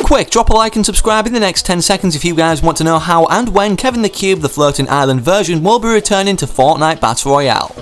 Quick, drop a like and subscribe in the next 10 seconds if you guys want to know how and when Kevin the Cube, the floating island version, will be returning to Fortnite Battle Royale.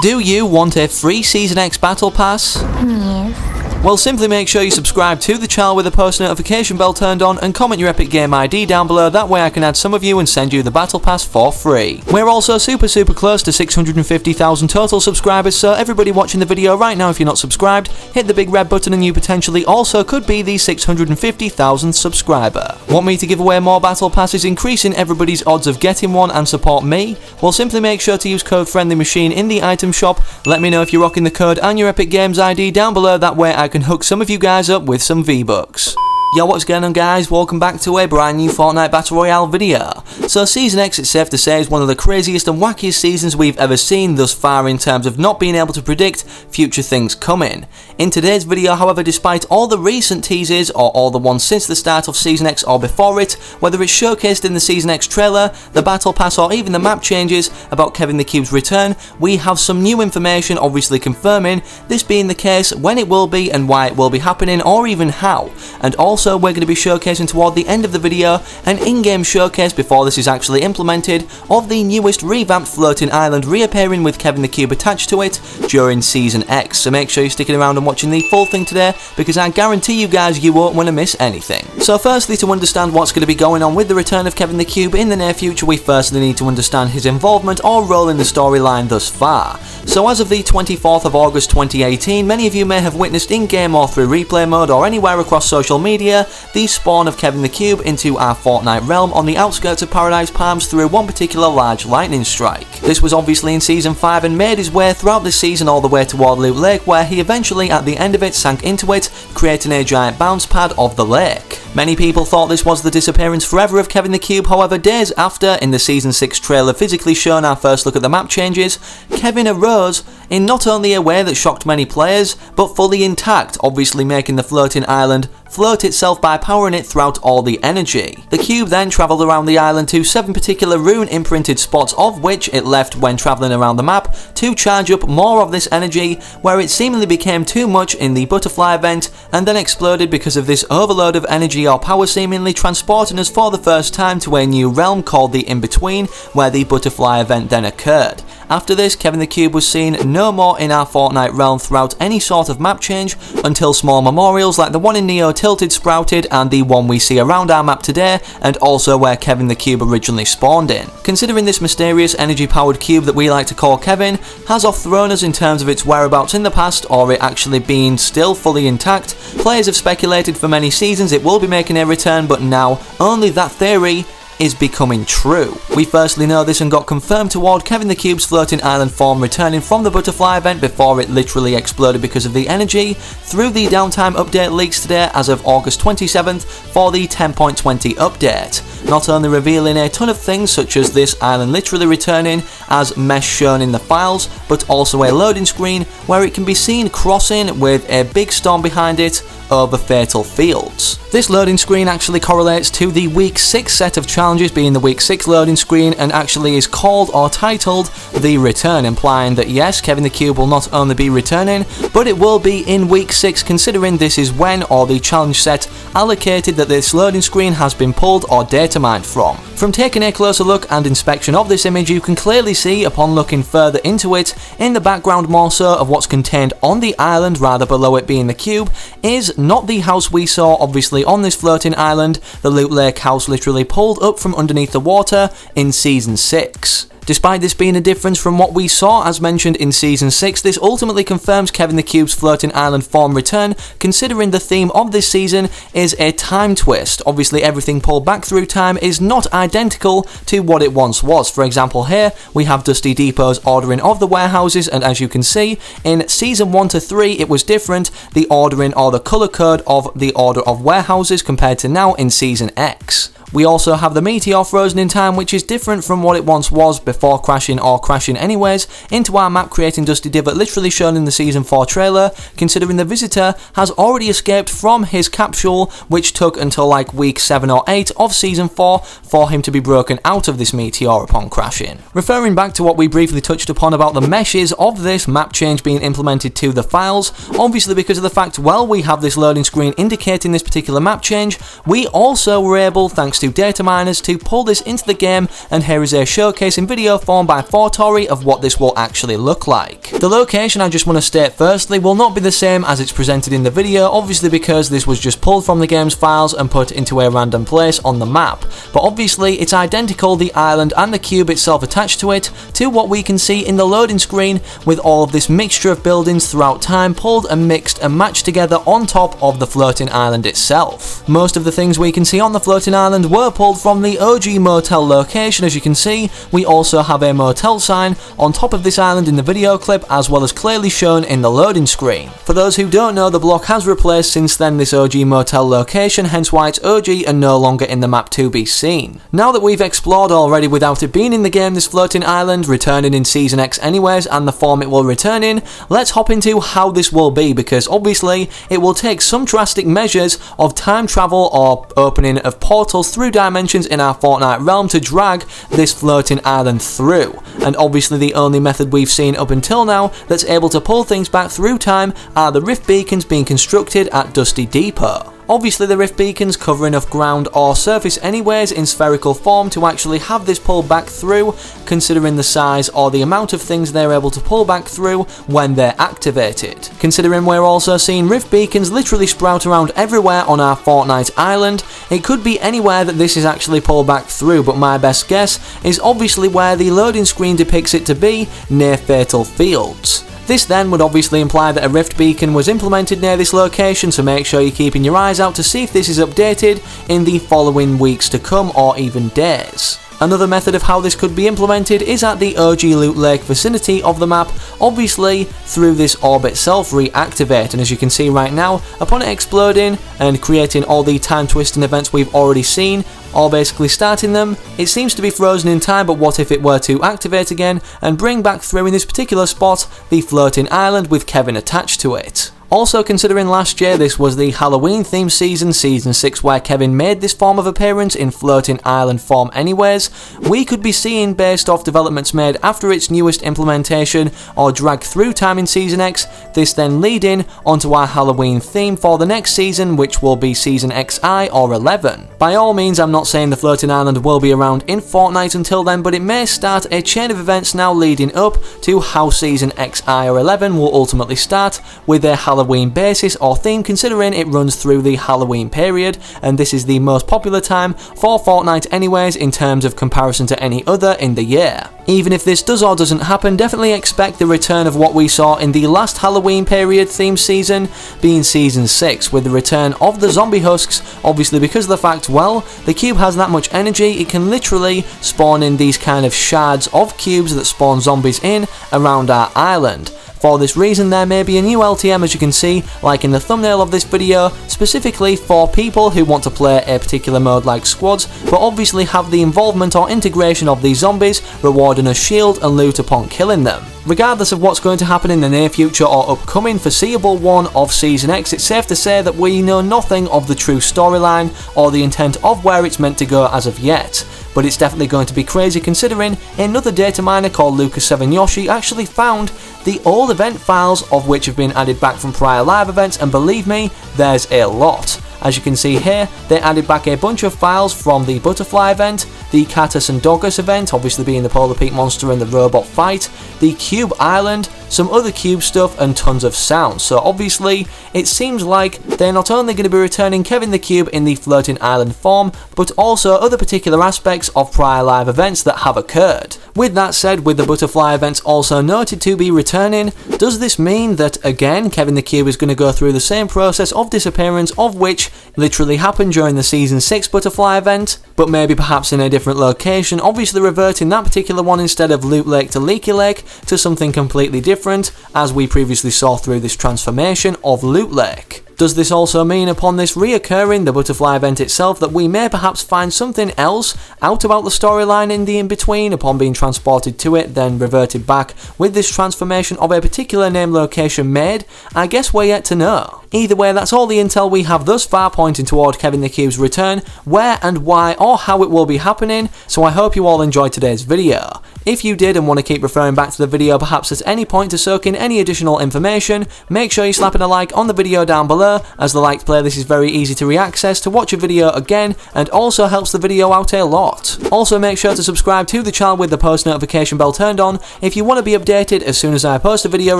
Do you want a free Season X Battle Pass? Yes. Well, simply make sure you subscribe to the channel with the post notification bell turned on and comment your Epic Game ID down below, that way I can add some of you and send you the Battle Pass for free. We're also super close to 650,000 total subscribers, so everybody watching the video right now, if you're not subscribed, hit the big red button and you potentially also could be the 650,000th subscriber. Want me to give away more Battle Passes, increasing everybody's odds of getting one and support me? Well, simply make sure to use code FriendlyMachine in the item shop. Let me know if you're rocking the code and your Epic Games ID down below, that way I can hook some of you guys up with some V-Bucks. Yo, what's going on guys, welcome back to a brand new Fortnite Battle Royale video. So Season X, it's safe to say, is one of the craziest and wackiest seasons we've ever seen thus far in terms of not being able to predict future things coming. In today's video, however, despite all the recent teasers or all the ones since the start of Season X or before it, whether it's showcased in the Season X trailer, the Battle Pass or even the map changes about Kevin the Cube's return, we have some new information obviously confirming this being the case, when it will be and why it will be happening, or even how. And also we're going to be showcasing toward the end of the video an in-game showcase before this is actually implemented of the newest revamped floating island reappearing with Kevin the Cube attached to it during Season X. So make sure you're sticking around and watching the full thing today, because I guarantee you guys you won't want to miss anything. So firstly, to understand what's going to be going on with the return of Kevin the Cube in the near future, we firstly need to understand his involvement or role in the storyline thus far. So as of the 24th of August 2018, many of you may have witnessed in-game or through replay mode or anywhere across social media the spawn of Kevin the Cube into our Fortnite realm on the outskirts of Paradise Palms through one particular large lightning strike. This was obviously in Season 5 and made his way throughout the season all the way toward Loot Lake, where he eventually at the end of it sank into it, creating a giant bounce pad of the lake. Many people thought this was the disappearance forever of Kevin the Cube, however days after, in the Season 6 trailer physically showing our first look at the map changes, Kevin arose in not only a way that shocked many players, but fully intact, obviously making the floating island float itself by powering it throughout all the energy. The cube then travelled around the island to 7 particular rune imprinted spots, of which it left when travelling around the map to charge up more of this energy, where it seemingly became too much in the butterfly event and then exploded because of this overload of energy or power, seemingly transporting us for the first time to a new realm called the In-Between, where the butterfly event then occurred. After this, Kevin the Cube was seen no more in our Fortnite realm throughout any sort of map change until small memorials like the one in Neo Tilted sprouted and the one we see around our map today, and also where Kevin the Cube originally spawned in. Considering this mysterious energy powered cube that we like to call Kevin has off-thrown us in terms of its whereabouts in the past or it actually being still fully intact, players have speculated for many seasons it will be making a return, but now only that theory is becoming true. We firstly know this and got confirmed toward Kevin the Cube's floating island form returning from the butterfly event before it literally exploded because of the energy through the downtime update leaks today as of August 27th for the 10.20 update. Not only revealing a ton of things such as this island literally returning as mesh shown in the files, but also a loading screen where it can be seen crossing with a big storm behind it over fatal fields. This loading screen actually correlates to the Week 6 set of challenges, being the Week 6 loading screen, and actually is called or titled The Return, implying that yes, Kevin the Cube will not only be returning, but it will be in Week 6, considering this is when or the challenge set allocated that this loading screen has been pulled or data mined from. From taking a closer look and inspection of this image, you can clearly see, upon looking further into it, in the background more so of what's contained on the island rather below it being the cube, is not the house we saw obviously on this floating island, the Loot Lake house literally pulled up from underneath the water in Season 6. Despite this being a difference from what we saw as mentioned in Season 6, this ultimately confirms Kevin the Cube's floating island form return, considering the theme of this season is a time twist. Obviously everything pulled back through time is not identical to what it once was. For example, here we have Dusty Depot's ordering of the warehouses, and as you can see, in Season 1 to 3 it was different, the ordering or the colour code of the order of warehouses compared to now in Season X. We also have the meteor frozen in time, which is different from what it once was before crashing or crashing anyways into our map, creating Dusty Divot literally shown in the Season 4 trailer, considering the visitor has already escaped from his capsule, which took until like week 7 or 8 of Season 4 for him to be broken out of this meteor upon crashing. Referring back to what we briefly touched upon about the meshes of this map change being implemented to the files, obviously because of the fact, well, we have this loading screen indicating this particular map change, we also were able, thanks to data miners, to pull this into the game, and here is a showcase in video form by Fortnite of what this will actually look like. The location, I just want to state firstly, will not be the same as it's presented in the video, obviously because this was just pulled from the game's files and put into a random place on the map, but obviously it's identical, the island and the cube itself attached to it, to what we can see in the loading screen, with all of this mixture of buildings throughout time pulled and mixed and matched together on top of the floating island itself. Most of the things we can see on the floating island were pulled from the OG motel location. As you can see, we also have a motel sign on top of this island in the video clip, as well as clearly shown in the loading screen. For those who don't know, the block has replaced since then this OG motel location, hence why it's OG and no longer in the map to be seen. Now that we've explored already without it being in the game, this floating island returning in Season X anyways, and the form it will return in, let's hop into how this will be, because obviously it will take some drastic measures of time travel or opening of portals through dimensions in our Fortnite realm to drag this floating island through, and obviously the only method we've seen up until now that's able to pull things back through time are the rift beacons being constructed at Dusty Depot. Obviously the rift beacons cover enough ground or surface anyways in spherical form to actually have this pull back through, considering the size or the amount of things they're able to pull back through when they're activated. Considering we're also seeing rift beacons literally sprout around everywhere on our Fortnite island, it could be anywhere that this is actually pulled back through, but my best guess is obviously where the loading screen depicts it to be, near Fatal Fields. This then would obviously imply that a rift beacon was implemented near this location, so make sure you're keeping your eyes out to see if this is updated in the following weeks to come or even days. Another method of how this could be implemented is at the OG Loot Lake vicinity of the map, obviously through this orb itself reactivate, and as you can see right now, upon it exploding and creating all the time twisting events we've already seen, or basically starting them, it seems to be frozen in time, but what if it were to activate again and bring back through in this particular spot the floating island with Kevin attached to it? Also, considering last year this was the Halloween themed season, Season 6, where Kevin made this form of appearance in floating island form anyways, we could be seeing, based off developments made after its newest implementation or drag through time in Season X, this then leading onto our Halloween theme for the next season, which will be Season XI or 11. By all means, I'm not saying the floating island will be around in Fortnite until then, but it may start a chain of events now leading up to how Season XI or 11 will ultimately start, with a Halloween basis or theme, considering it runs through the Halloween period, and this is the most popular time for Fortnite anyways in terms of comparison to any other in the year. Even if this does or doesn't happen, definitely expect the return of what we saw in the last Halloween period themed season, being Season 6, with the return of the zombie husks, obviously because of the fact, well, the cube has that much energy, it can literally spawn in these kind of shards of cubes that spawn zombies in around our island. For this reason, there may be a new LTM, as you can see, like in the thumbnail of this video, specifically for people who want to play a particular mode like squads, but obviously have the involvement or integration of these zombies, rewarding a shield and loot upon killing them. Regardless of what's going to happen in the near future or upcoming foreseeable one of Season X, it's safe to say that we know nothing of the true storyline or the intent of where it's meant to go as of yet. But it's definitely going to be crazy, considering another data miner called Lucas7Yoshi actually found the old event files, of which have been added back from prior live events, and believe me, there's a lot. As you can see here, they added back a bunch of files from the Butterfly event, the Catus and Dogus event, obviously being the Polar Peak Monster and the Robot Fight, the Cube Island, some other cube stuff, and tons of sounds. So obviously, it seems like they're not only going to be returning Kevin the Cube in the floating island form, but also other particular aspects of prior live events that have occurred. With that said, with the Butterfly events also noted to be returning, does this mean that again Kevin the Cube is going to go through the same process of disappearance, of which literally happened during the Season 6 Butterfly event, but maybe perhaps in a different location, obviously reverting that particular one instead of Loot Lake to Leaky Lake to something completely different, as we previously saw through this transformation of Loot Lake? Does this also mean upon this reoccurring, the butterfly event itself, that we may perhaps find something else out about the storyline in the in-between upon being transported to it, then reverted back with this transformation of a particular name location made? I guess we're yet to know. Either way, that's all the intel we have thus far pointing toward Kevin the Cube's return, where and why or how it will be happening, so I hope you all enjoyed today's video. If you did and want to keep referring back to the video perhaps at any point to soak in any additional information, make sure you're slapping a like on the video down below, as the liked playlist is very easy to re-access to watch a video again and also helps the video out a lot. Also make sure to subscribe to the channel with the post notification bell turned on if you want to be updated as soon as I post a video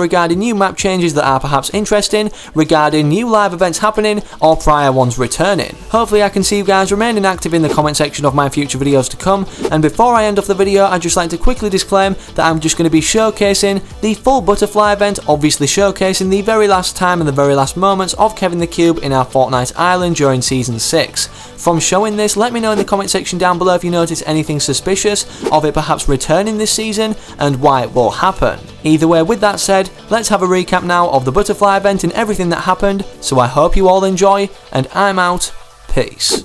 regarding new map changes that are perhaps interesting, regarding new live events happening or prior ones returning. Hopefully I can see you guys remaining active in the comment section of my future videos to come, and before I end off the video I'd just like to quickly disclaim that I'm just going to be showcasing the full butterfly event, obviously showcasing the very last time and the very last moments of Kevin the Cube in our Fortnite island during Season 6. From showing this, let me know in the comment section down below if you notice anything suspicious of it perhaps returning this season and why it will happen. Either way, with that said, let's have a recap now of the butterfly event and everything that happened, so I hope you all enjoy, and I'm out. Peace.